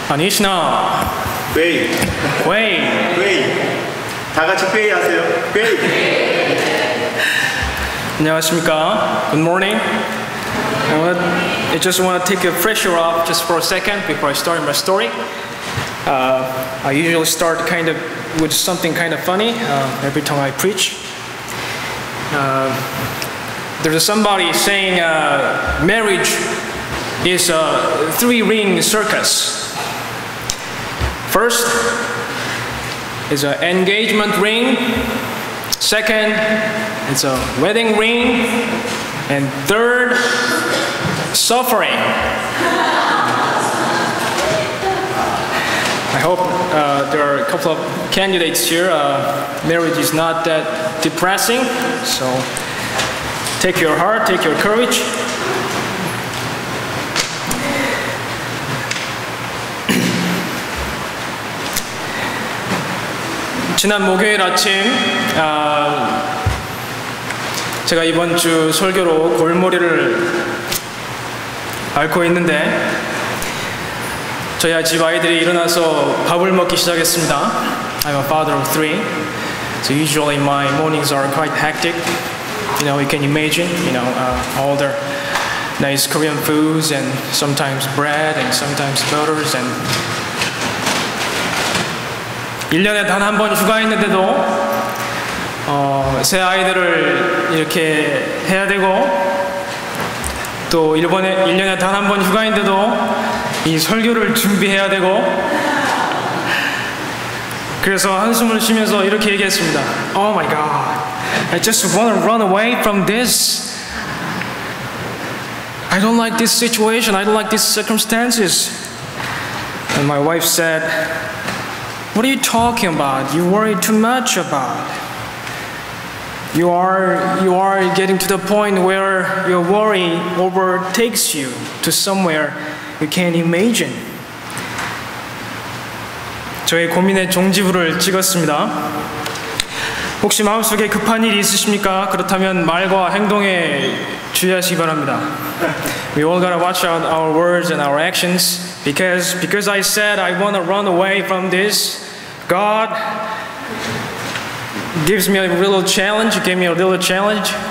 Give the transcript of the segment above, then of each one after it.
아니시나 웨이. 웨이 웨이. 다 같이 웨이 하세요. 웨이. 안녕하십니까. Good morning. I just want to take a pressure off just for a second before I start my story. I usually start with something kind of funny every time I preach. There's somebody saying marriage is a three-ring circus. First is an engagement ring. Second, it's a wedding ring. And third, suffering. I hope there are a couple of candidates here. Marriage is not that depressing, so take your heart, take your courage. 지난 목요일 아침 제가 이번 주 설교로 골머리를 앓고 있는데 저희 집 아이들이 일어나서 밥을 먹기 시작했습니다. I'm a father of three, so usually my mornings are quite hectic. You can imagine, all the nice Korean foods and sometimes bread and sometimes butters and 1년에 단 한 번 휴가했는데도 새 아이들을 이렇게 해야 되고 또 1년에 단 한 번 휴가인데도 이 설교를 준비해야 되고 그래서 한숨을 쉬면서 이렇게 얘기했습니다. Oh my God, I just want to run away from this. I don't like this situation. I don't like these circumstances. And my wife said, what are you talking about? You worry too much about. You are getting to the point where your worry overtakes you to somewhere you can't imagine. 저의 고민의 종지부를 찍었습니다. 혹시 마음속에 급한 일이 있으십니까? 그렇다면 말과 행동에 주의하시기 바랍니다. We all gotta watch out our words and our actions because I said I want to run away from this. God gave me a little challenge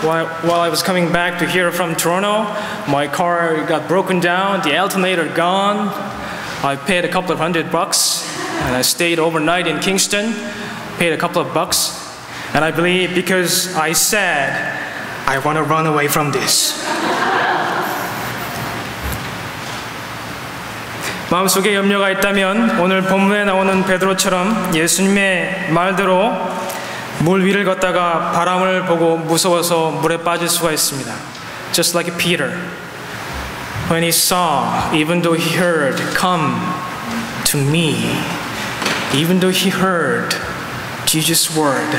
while I was coming back to here from Toronto. My car got broken down, the alternator gone. I paid a couple of $100 and I stayed overnight in Kingston, paid a couple of bucks, and I believe because I said I want to run away from this. 마음속에 염려가 있다면 오늘 본문에 나오는 베드로처럼 예수님의 말대로 물 위를 걷다가 바람을 보고 무서워서 물에 빠질 수가 있습니다. Just like Peter, when he saw, even though he heard, come to me, even though he heard Jesus' word,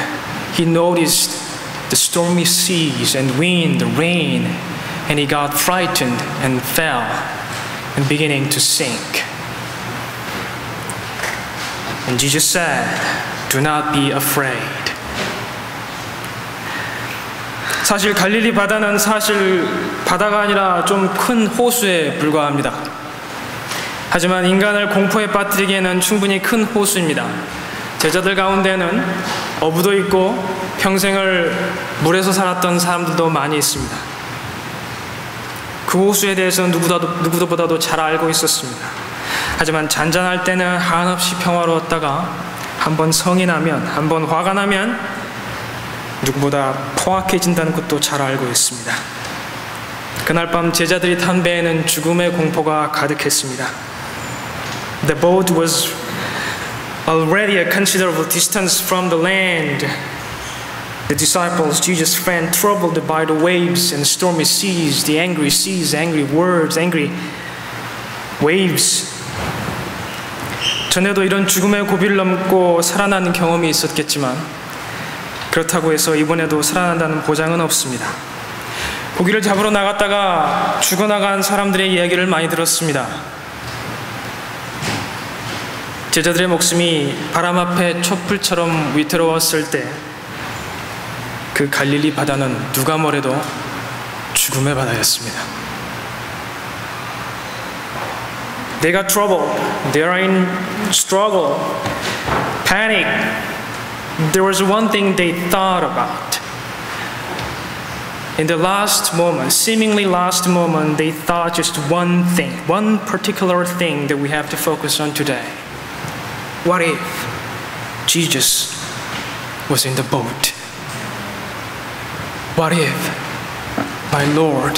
he noticed the stormy seas and wind, the rain, and he got frightened and fell and beginning to sink. And Jesus said, do not be afraid. 사실 갈릴리 바다는 사실 바다가 아니라 좀 큰 호수에 불과합니다. 하지만 인간을 공포에 빠뜨리기에는 충분히 큰 호수입니다. 제자들 가운데는 어부도 있고 평생을 물에서 살았던 사람들도 많이 있습니다. 그 호수에 대해서는 누구보다도 잘 알고 있었습니다. 하지만 잔잔할 때는 한없이 평화로웠다가 한번 성이 나면, 한번 화가 나면 누구보다 포악해진다는 것도 잘 알고 있습니다. 그날 밤 제자들이 탄 배에는 죽음의 공포가 가득했습니다. The boat was already a considerable distance from the land. The disciples, Jesus' friend, troubled by the waves and stormy seas, the angry seas, angry words, angry waves. 전에도 이런 죽음의 고비를 넘고 살아나는 경험이 있었겠지만 그렇다고 해서 이번에도 살아난다는 보장은 없습니다. 고기를 잡으러 나갔다가 죽어나간 사람들의 이야기를 많이 들었습니다. 제자들의 목숨이 바람 앞에 촛불처럼 위태로웠을 때 그 갈릴리 바다는 누가 뭐래도 죽음의 바다였습니다. They got trouble. They are in struggle, panic. There was one thing they thought about. In the last moment, seemingly last moment, they thought just one thing, one particular thing that we have to focus on today. What if Jesus was in the boat? What if my Lord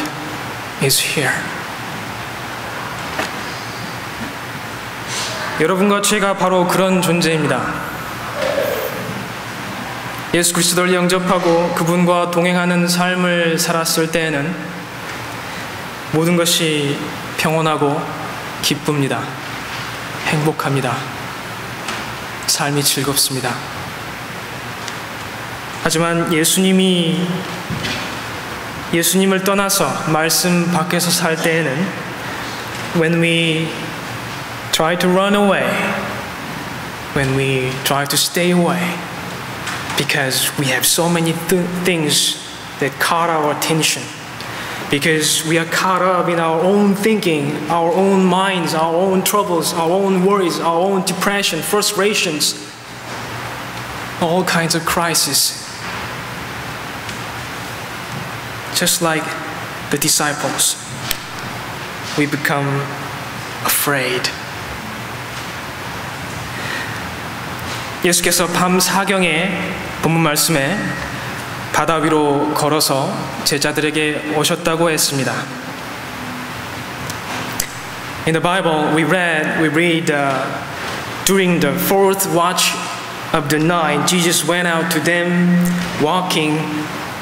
is here? 여러분과 제가 바로 그런 존재입니다. 예수 그리스도를 영접하고 그분과 동행하는 삶을 살았을 때에는 모든 것이 평온하고 기쁩니다. 행복합니다. 삶이 즐겁습니다. 하지만 예수님을 떠나서 말씀 밖에서 살 때에는 when we try to run away, when we try to stay away, because we have so many things that caught our attention, because we are caught up in our own thinking, our own minds, our own troubles, our own worries, our own depression, frustrations, all kinds of crises. Just like the disciples, we become afraid. 예수께서 밤 사경에 본문 말씀에 바다 위로 걸어서 제자들에게 오셨다고 했습니다. In the Bible, we read during the fourth watch of the night, Jesus went out to them walking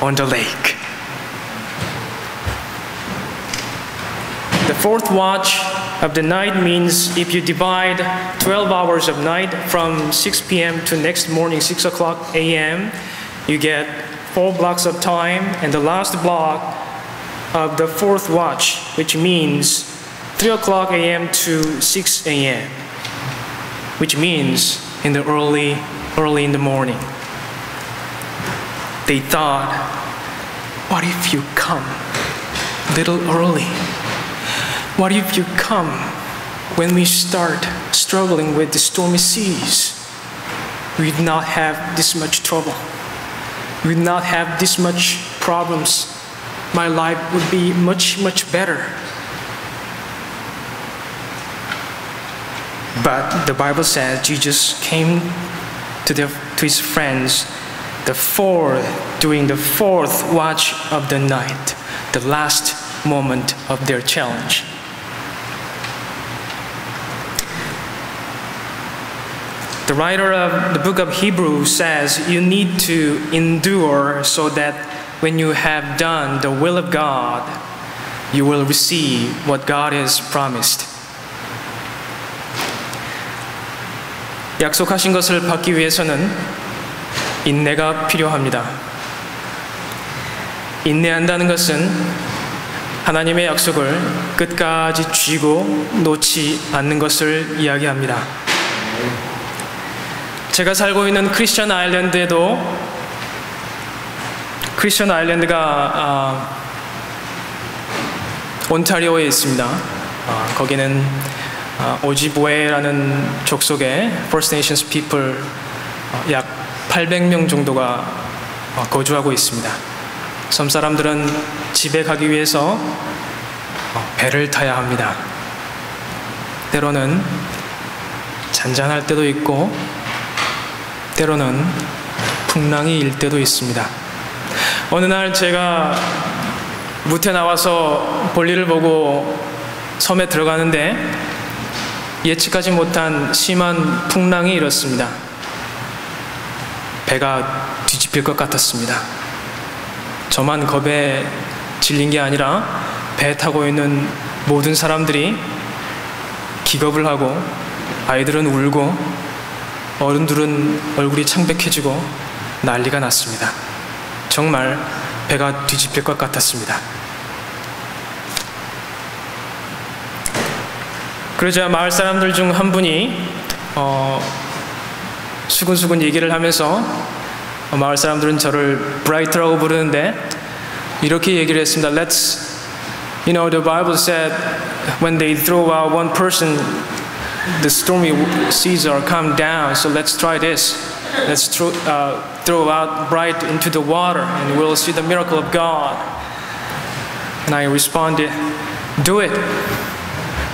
on the lake. The fourth watch of the night means if you divide 12 hours of night from 6 p.m. to next morning 6 o'clock a.m., you get 4 blocks of time, and the last block of the fourth watch, which means 3 o'clock a.m. to 6 a.m., which means in the early in the morning. They thought, what if you come a little early? What if you come when we start struggling with the stormy seas? We'd not have this much trouble. We'd not have this much problems. My life would be much, much better. But the Bible says Jesus came to his friends during the fourth watch of the night, the last moment of their challenge. The writer of the book of Hebrews says you need to endure so that when you have done the will of God, you will receive what God has promised. 약속하신 것을 받기 위해서는 인내가 필요합니다. 인내한다는 것은 하나님의 약속을 끝까지 쥐고 놓지 않는 것을 이야기합니다. 제가 살고 있는 크리스천 아일랜드가 온타리오에 있습니다. 거기는 오지보에라는 족속의 First Nations people 약 800명 정도가 거주하고 있습니다. 섬 사람들은 집에 가기 위해서 배를 타야 합니다. 때로는 잔잔할 때도 있고 때로는 풍랑이 일 때도 있습니다. 어느 날 제가 무태 나와서 볼일을 보고 섬에 들어가는데 예측하지 못한 심한 풍랑이 일었습니다. 배가 뒤집힐 것 같았습니다. 저만 겁에 질린 게 아니라 배 타고 있는 모든 사람들이 기겁을 하고 아이들은 울고 어른들은 얼굴이 창백해지고 난리가 났습니다. 정말 배가 뒤집힐 것 같았습니다. 그러자 마을 사람들 중 한 분이 수근수근 얘기를 하면서 마을 사람들은 저를 브라이트라고 부르는데 이렇게 얘기를 했습니다. The Bible said when they throw out one person, the stormy seas are calmed down. So let's try this. Let's throw out Bright into the water, and we'll see the miracle of God. And I responded, do it.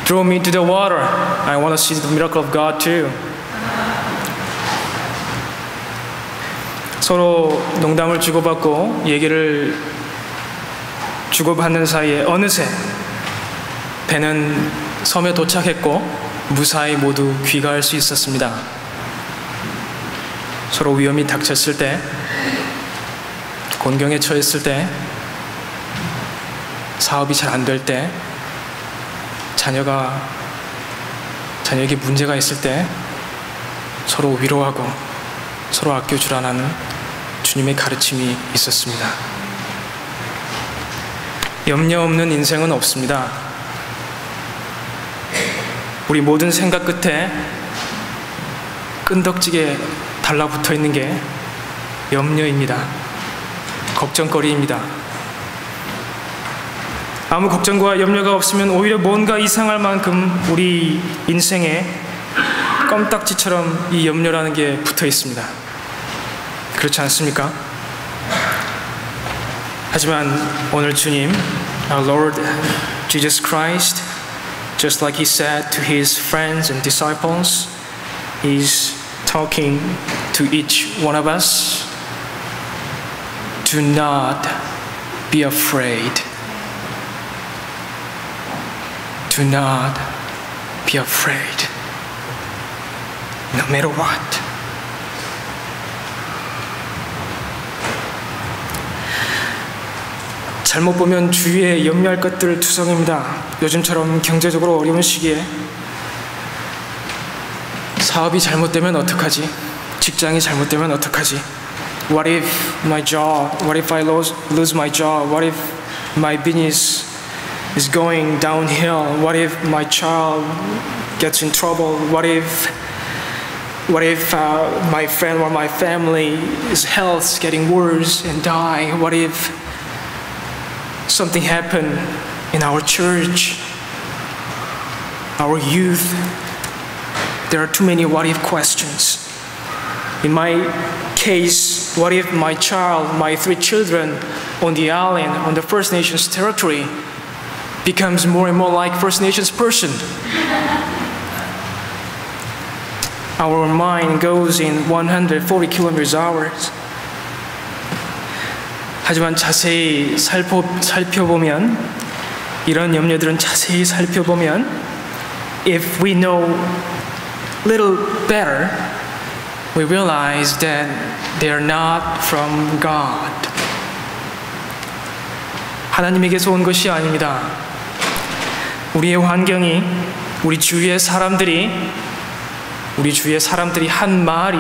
Throw me into the water. I want to see the miracle of God too. 서로 농담을 주고받고 얘기를 주고받는 사이에 어느새 배는 섬에 도착했고 무사히 모두 귀가할 수 있었습니다. 서로 위험이 닥쳤을 때, 곤경에 처했을 때, 사업이 잘 안 될 때, 자녀에게 문제가 있을 때 서로 위로하고 서로 아껴주라는 주님의 가르침이 있었습니다. 염려 없는 인생은 없습니다. 우리 모든 생각 끝에 끈덕지게 달라붙어 있는 게 염려입니다. 걱정거리입니다. 아무 걱정과 염려가 없으면 오히려 뭔가 이상할 만큼 우리 인생에 껌딱지처럼 이 염려라는 게 붙어 있습니다. 그렇지 않습니까? 하지만 오늘 주님, our Lord Jesus Christ, just like He said to His friends and disciples, He's talking to each one of us. Do not be afraid. Do not be afraid. No matter what. 잘못 보면 주위에 염려할 것들 투성입니다. 요즘처럼 경제적으로 어려운 시기에 사업이 잘못되면 어떡하지? 직장이 잘못되면 어떡하지? What if my job? What if I lose my job? What if my business is going downhill? What if my child gets in trouble? What if my friend or my family's health is getting worse and die? What if something happened in our church, our youth? There are too many what if questions. In my case, what if my child, my 3 children on the island, on the First Nations territory, becomes more and more like First Nations person? Our mind goes in 140 kilometers hours. 하지만 자세히 살펴보면, 이런 염려들은 자세히 살펴보면, if we know little better, we realize that they are not from God. 하나님에게서 온 것이 아닙니다. 우리의 환경이, 우리 주위의 사람들이 한 말이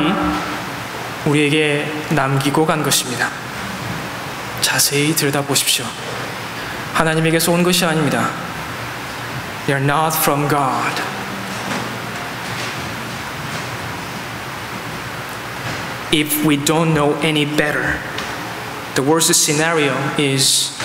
우리에게 남기고 간 것입니다. 자세히 들여다보십시오. 하나님에게서 온 것이 아닙니다. They are not from God. If we don't know any better, the worst scenario is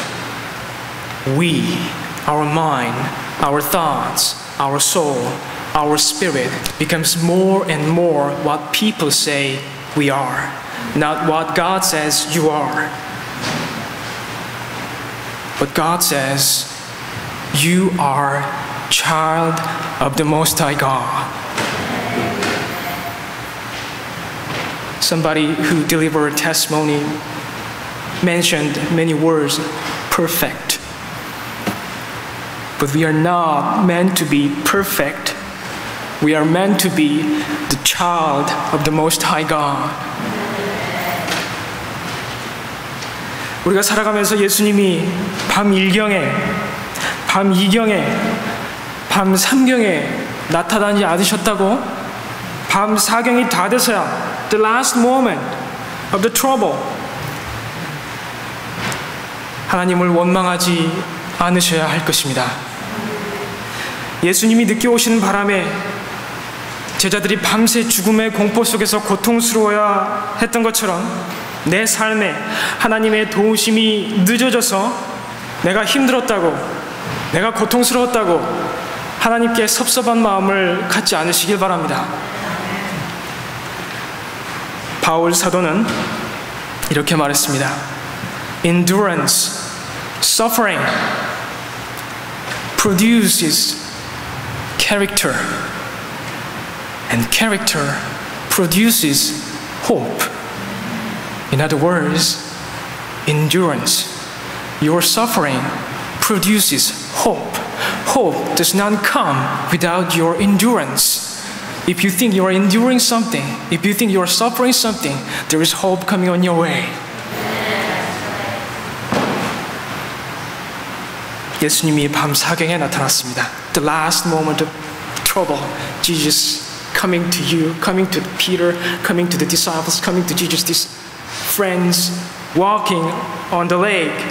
our mind, our thoughts, our soul, our spirit becomes more and more what people say we are, not what God says you are. But God says, you are child of the Most High God. Somebody who delivered testimony mentioned many words, perfect. But we are not meant to be perfect. We are meant to be the child of the Most High God. 우리가 살아가면서 예수님이 밤 1경에, 밤 2경에, 밤 3경에 나타나지 않으셨다고? 밤 4경이 다 돼서야, the last moment of the trouble, 하나님을 원망하지 않으셔야 할 것입니다. 예수님이 늦게 오시는 바람에 제자들이 밤새 죽음의 공포 속에서 고통스러워야 했던 것처럼 내 삶에 하나님의 도우심이 늦어져서 내가 힘들었다고, 내가 고통스러웠다고 하나님께 섭섭한 마음을 갖지 않으시길 바랍니다. 바울 사도는 이렇게 말했습니다. Endurance, suffering produces character, and character produces hope. In other words, endurance, your suffering produces hope. Hope does not come without your endurance. If you think you are enduring something, if you think you are suffering something, there is hope coming on your way. 예수님이 밤 사경에 나타났습니다. The last moment of trouble, Jesus coming to you, coming to Peter, coming to the disciples, coming to Jesus, these friends walking on the lake.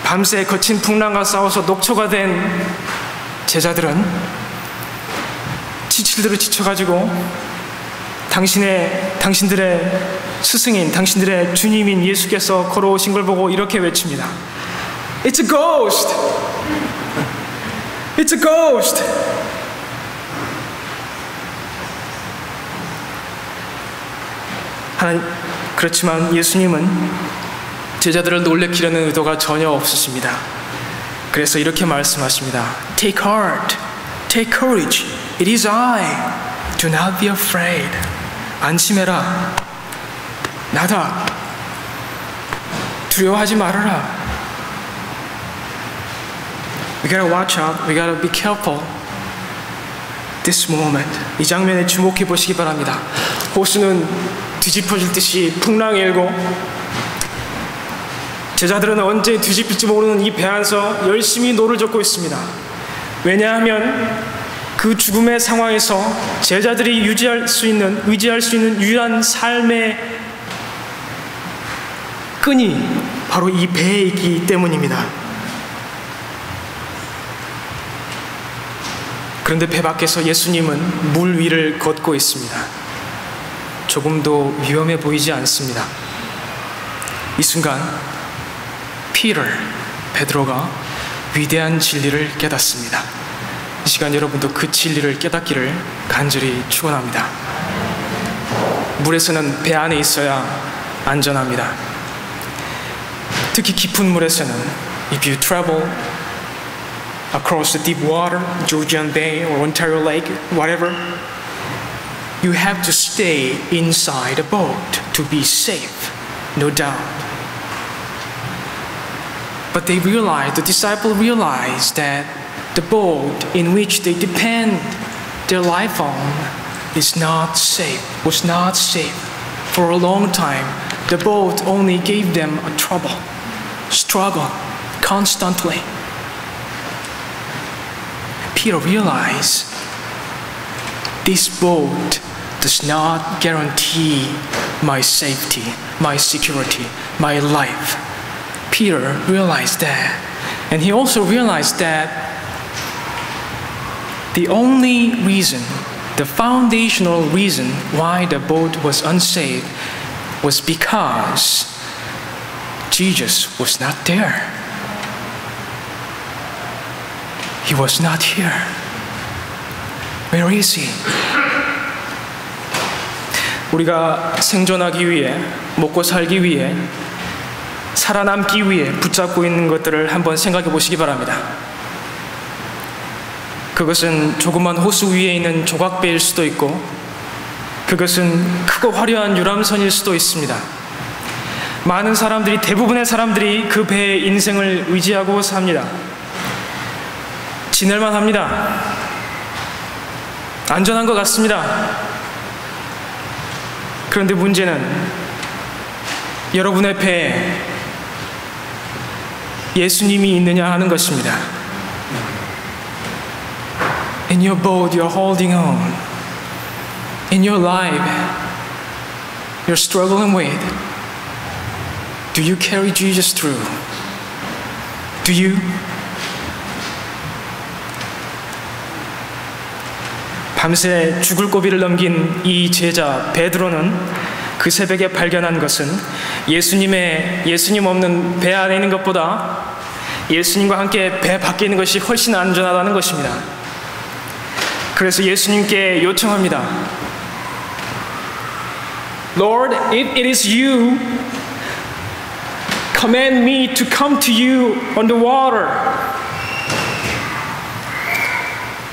밤새 거친 풍랑과 싸워서 녹초가 된 제자들은 지칠 대로 지쳐가지고 당신들의 스승인, 당신들의 주님인 예수께서 걸어오신 걸 보고 이렇게 외칩니다. It's a ghost! It's a ghost! 그렇지만 예수님은 제자들을 놀래키려는 의도가 전혀 없으십니다. 그래서 이렇게 말씀하십니다. Take heart, take courage. It is I. Do not be afraid. 안심해라. 나다. 두려워하지 말아라. We gotta watch out. We gotta be careful. This moment. 이 장면에 주목해 보시기 바랍니다. 호수는 뒤집어질 듯이 풍랑이 일고 제자들은 언제 뒤집힐지 모르는 이 배 안에서 열심히 노를 젓고 있습니다. 왜냐하면 그 죽음의 상황에서 제자들이 의지할 수 있는 유일한 삶의 끈이 바로 이 배에 있기 때문입니다. 그런데 배 밖에서 예수님은 물 위를 걷고 있습니다. 조금도 위험해 보이지 않습니다. 이 순간 베드로가 위대한 진리를 깨닫습니다. 이 시간 여러분도 그 진리를 깨닫기를 간절히 축원합니다. 물에서는 배 안에 있어야 안전합니다. 특히 깊은 물에서는 if you travel across the deep water, Georgian Bay or Ontario Lake, whatever, you have to stay inside the boat to be safe, no doubt. But the disciple realized that the boat in which they depend their life on was not safe. For a long time, the boat only gave them a struggle, constantly. Peter realized this boat does not guarantee my safety, my security, my life. Peter realized that, and he also realized that the only reason, the foundational reason why the boat was unsafe was because Jesus was not there. He was not here. Where is he? 우리가 생존하기 위해, 먹고 살기 위해, 살아남기 위해 붙잡고 있는 것들을 한번 생각해 보시기 바랍니다. 그것은 조그만 호수 위에 있는 조각배일 수도 있고, 그것은 크고 화려한 유람선일 수도 있습니다. 많은 사람들이, 대부분의 사람들이 그 배의 인생을 의지하고 삽니다. 지낼만 합니다. 안전한 것 같습니다. 그런데 문제는 여러분의 배에 예수님이 있느냐 하는 것입니다. In your boat, you're holding on. In your life, you're struggling with. Do you carry Jesus through? Do you? 밤새 죽을 고비를 넘긴 이 제자 베드로는 그 새벽에 발견한 것은 예수님 없는 배 안에 있는 것보다 예수님과 함께 배 밖에 있는 것이 훨씬 안전하다는 것입니다. 그래서 예수님께 요청합니다. Lord, if it is you, command me to come to you on the water.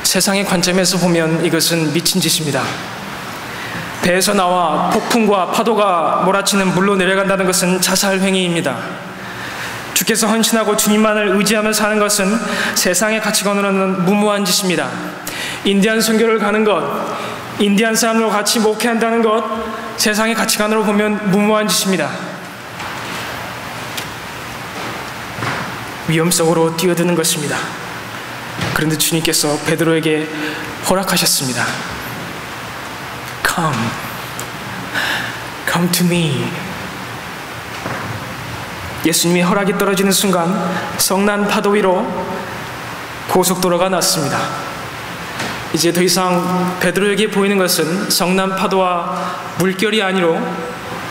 세상의 관점에서 보면 이것은 미친 짓입니다. 배에서 나와 폭풍과 파도가 몰아치는 물로 내려간다는 것은 자살 행위입니다. 주께서 헌신하고 주님만을 의지하며 사는 것은 세상의 가치관으로는 무모한 짓입니다. 인디안 선교를 가는 것, 인디안 사람들과 같이 목회한다는 것, 세상의 가치관으로 보면 무모한 짓입니다. 위험 속으로 뛰어드는 것입니다. 그런데 주님께서 베드로에게 허락하셨습니다. Come to me. 예수님이 허락이 떨어지는 순간 성난 파도 위로 고속도로가 났습니다. 이제 더 이상 베드로에게 보이는 것은 성난 파도와 물결이 아니로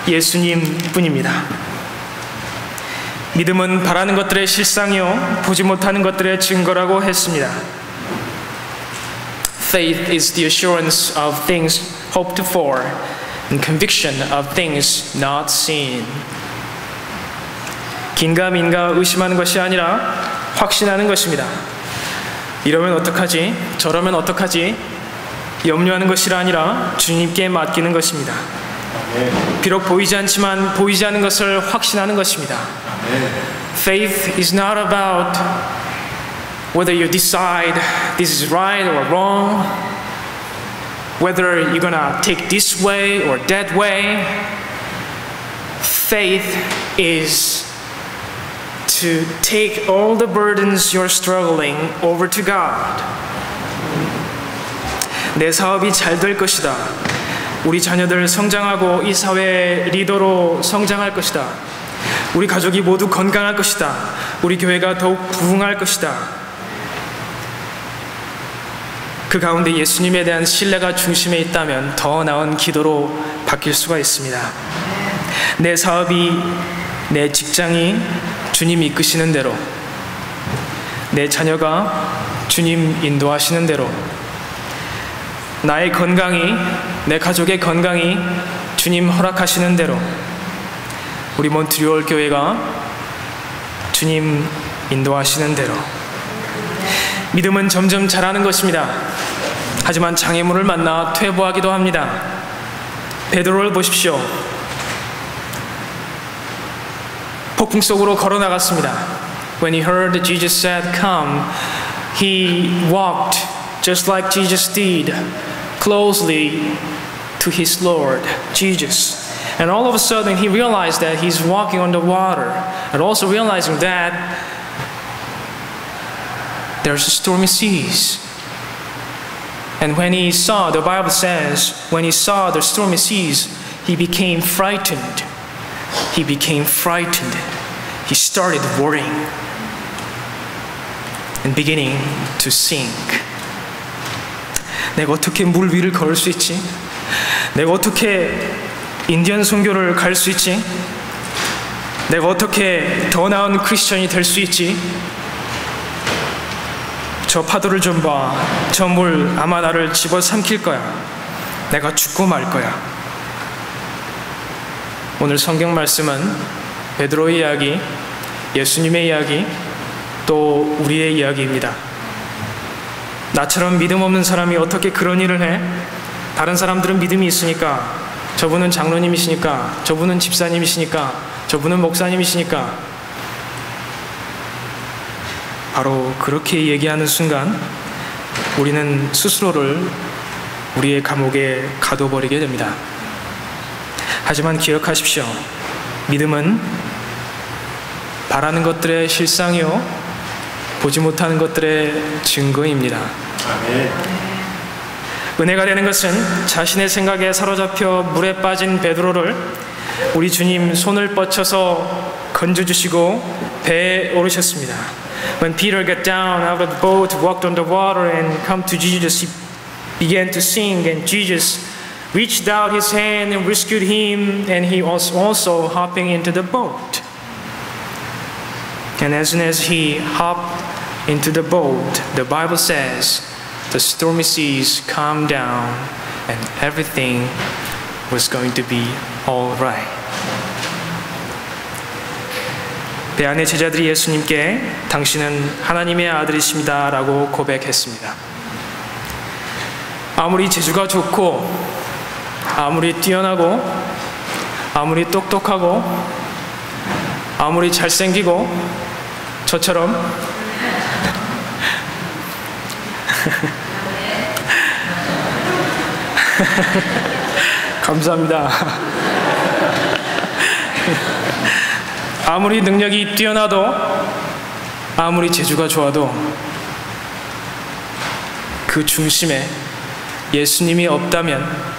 예수님 뿐입니다. 믿음은 바라는 것들의 실상이요 보지 못하는 것들의 증거라고 했습니다. Faith is the assurance of things hoped for and conviction of things not seen. 긴가민가 의심하는 것이 아니라 확신하는 것입니다. 이러면 어떡하지? 저러면 어떡하지? 염려하는 것이 아니라 주님께 맡기는 것입니다. 비록 보이지 않지만 보이지 않는 것을 확신하는 것입니다. Faith is not about whether you decide this is right or wrong, whether you're gonna take this way or that way. Faith is to take all the burdens you're struggling over to God. 내 사업이 잘 될 것이다. 우리 자녀들 성장하고 이 사회의 리더로 성장할 것이다. 우리 가족이 모두 건강할 것이다. 우리 교회가 더욱 부흥할 것이다. 그 가운데 예수님에 대한 신뢰가 중심에 있다면 더 나은 기도로 바뀔 수가 있습니다. 내 사업이, 내 직장이 주님 이끄시는 대로, 내 자녀가 주님 인도하시는 대로, 나의 건강이, 내 가족의 건강이 주님 허락하시는 대로, 우리 몬트리올 교회가 주님 인도하시는 대로. 믿음은 점점 자라는 것입니다. 하지만 장애물을 만나 퇴보하기도 합니다. 베드로를 보십시오. 폭풍 속으로 걸어 나갔습니다. When he heard Jesus said, "Come," he walked just like Jesus did, closely to his Lord, Jesus. And all of a sudden he realized that he's walking on the water, and also realizing that there's stormy seas. And when he saw, the Bible says, when he saw the stormy seas, he became frightened. He became frightened. He started worrying and beginning to sink. 내가 어떻게 물 위를 걸을 수 있지? 내가 어떻게 인디언 선교를 갈 수 있지? 내가 어떻게 더 나은 크리스천이 될 수 있지? 저 파도를 좀 봐. 저 물 아마 나를 집어삼킬 거야. 내가 죽고 말 거야. 오늘 성경 말씀은 베드로의 이야기, 예수님의 이야기, 또 우리의 이야기입니다. 나처럼 믿음 없는 사람이 어떻게 그런 일을 해? 다른 사람들은 믿음이 있으니까, 저분은 장로님이시니까, 저분은 집사님이시니까, 저분은 목사님이시니까. 바로 그렇게 얘기하는 순간 우리는 스스로를 우리의 감옥에 가둬버리게 됩니다. 하지만 기억하십시오. 믿음은 바라는 것들의 실상이요 보지 못하는 것들의 증거입니다. 은혜가 되는 것은 자신의 생각에 사로잡혀 물에 빠진 베드로를 우리 주님 손을 뻗쳐서 건져주시고 배에 오르셨습니다. When Peter got down out of the boat, walked on the water and come to Jesus, he began to sink, and Jesus reached out his hand and rescued him, and he was also hopping into the boat. And as soon as he hopped into the boat, the Bible says, the stormy seas calmed down and everything was going to be all right. 배 안의 제자들이 예수님께 당신은 하나님의 아들이십니다 라고 고백했습니다. 아무리 재주가 좋고 아무리 뛰어나고 아무리 똑똑하고 아무리 잘생기고 저처럼 감사합니다. 아무리 능력이 뛰어나도 아무리 재주가 좋아도 그 중심에 예수님이 없다면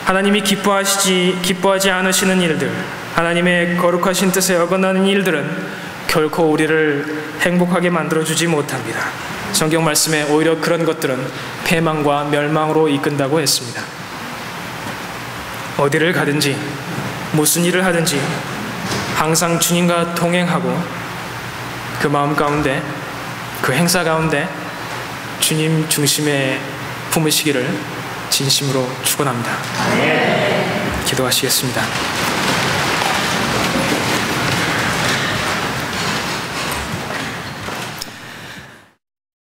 하나님이 기뻐하지 않으시는 일들, 하나님의 거룩하신 뜻에 어긋나는 일들은 결코 우리를 행복하게 만들어주지 못합니다. 성경 말씀에 오히려 그런 것들은 패망과 멸망으로 이끈다고 했습니다. 어디를 가든지 무슨 일을 하든지 항상 주님과 동행하고 그 마음 가운데 그 행사 가운데 주님 중심에 품으시기를 진심으로 축원합니다. 기도하시겠습니다.